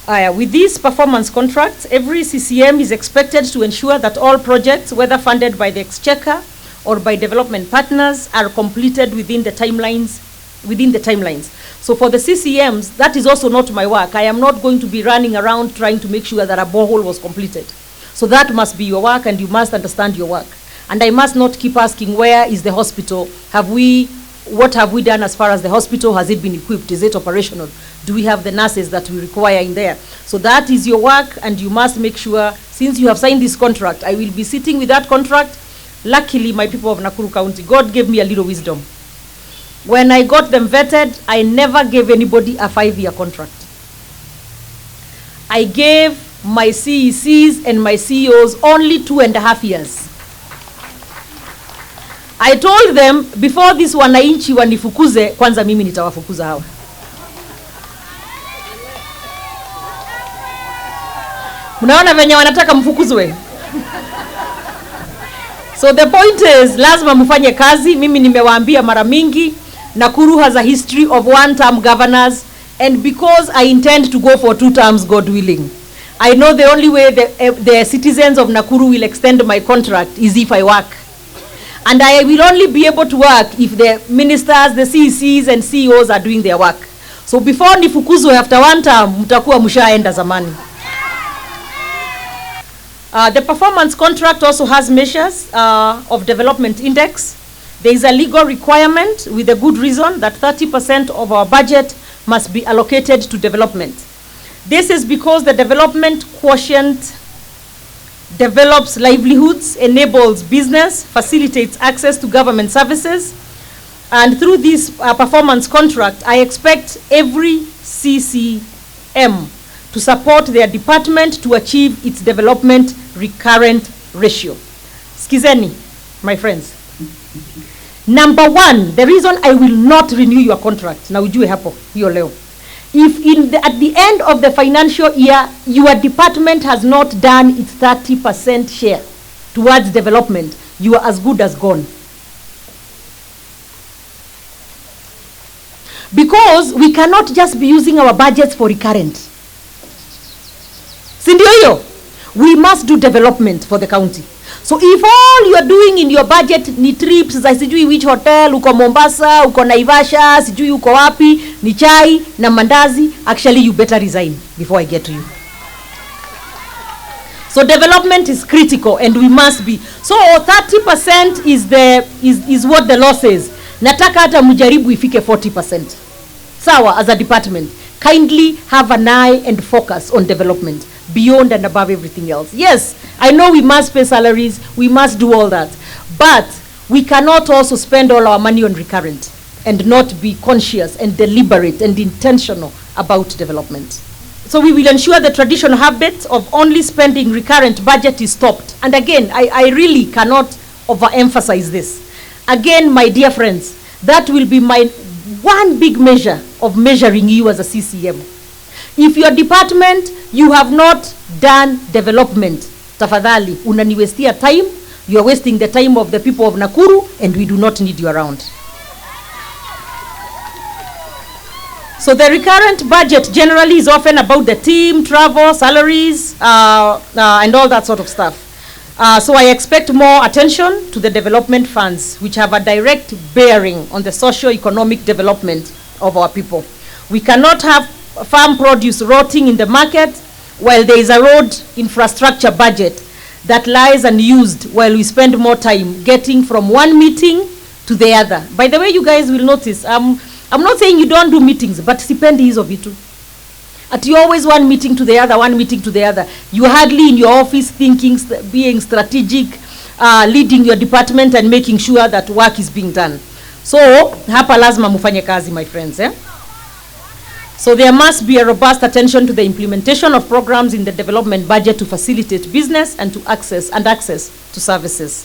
With these performance contracts, every CCM is expected to ensure that all projects, whether funded by the Exchequer or by development partners, are completed within the timelines. So for the CCMs, that is also not my work. I am not going to be running around trying to make sure that a borehole was completed. So that must be your work, and you must understand your work. And I must not keep asking, where is the hospital? What have we done as far as the hospital? Has it been equipped? Is it operational? Do we have the nurses that we require in there? So that is your work, and you must make sure, since you have signed this contract, I will be sitting with that contract. Luckily, my people of Nakuru County, God gave me a little wisdom. When I got them vetted, I never gave anybody a 5-year contract. I gave my CECs and my CEOs only 2.5 years. I told them, before this wananchi wanifukuze, kwanza mimi nitawafukuza hawa. Mnaona venye wanataka mfukuzwe? So the point is, lazima mfanye kazi. Mimi nimewaambia mara mingi, Nakuru has a history of one-term governors, and because I intend to go for 2 terms, God willing, I know the only way the citizens of Nakuru will extend my contract is if I work. And I will only be able to work if the ministers, the CECs and CEOs are doing their work. So before nifukuzwe after 1 term, mtakuwa mshaenda zamani. The performance contract also has measures of development index. There is a legal requirement with a good reason that 30% of our budget must be allocated to development. This is because the development quotient develops livelihoods, enables business, facilitates access to government services. And through this performance contract, I expect every CCM to support their department to achieve its development recurrent ratio. Skizeni, my friends. Number 1, the reason I will not renew your contract, na ujue hapo, hiyo leo. If at the end of the financial year, your department has not done its 30% share towards development, you are as good as gone. Because we cannot just be using our budgets for recurrent. Sindio hiyo? We must do development for the county. So if all you are doing in your budget ni trips za sijui which hotel, uko Mombasa, uko Naivasha, sijui uko wapi, ni chai na mandazi, actually you better resign before I get to you. So development is critical and we must be. So 30% is what the law says. Nataka hata mujaribu ifike 40%. Sawa, as a department, kindly have an eye and focus on development beyond and above everything else. Yes, I know we must pay salaries, we must do all that, but we cannot also spend all our money on recurrent and not be conscious and deliberate and intentional about development. So we will ensure the traditional habit of only spending recurrent budget is stopped. And again, I really cannot overemphasize this. Again, my dear friends, that will be my one big measure of measuring you as a CCM. If your department, you have not done development, tafadhali, unaniwestia time, you are wasting the time of the people of Nakuru, and we do not need you around. So the recurrent budget generally is often about the team, travel, salaries, and all that sort of stuff. So I expect more attention to the development funds, which have a direct bearing on the socio-economic development of our people. We cannot have farm produce rotting in the market while there is a road infrastructure budget that lies unused while we spend more time getting from one meeting to the other. By the way, you guys will notice, I'm not saying you don't do meetings, but sipendi hizo vitu. At you always one meeting to the other, one meeting to the other. You are hardly in your office thinking, being strategic, leading your department and making sure that work is being done. So, hapa lazima mufanye kazi, my friends. So there must be a robust attention to the implementation of programs in the development budget to facilitate business and to access to services.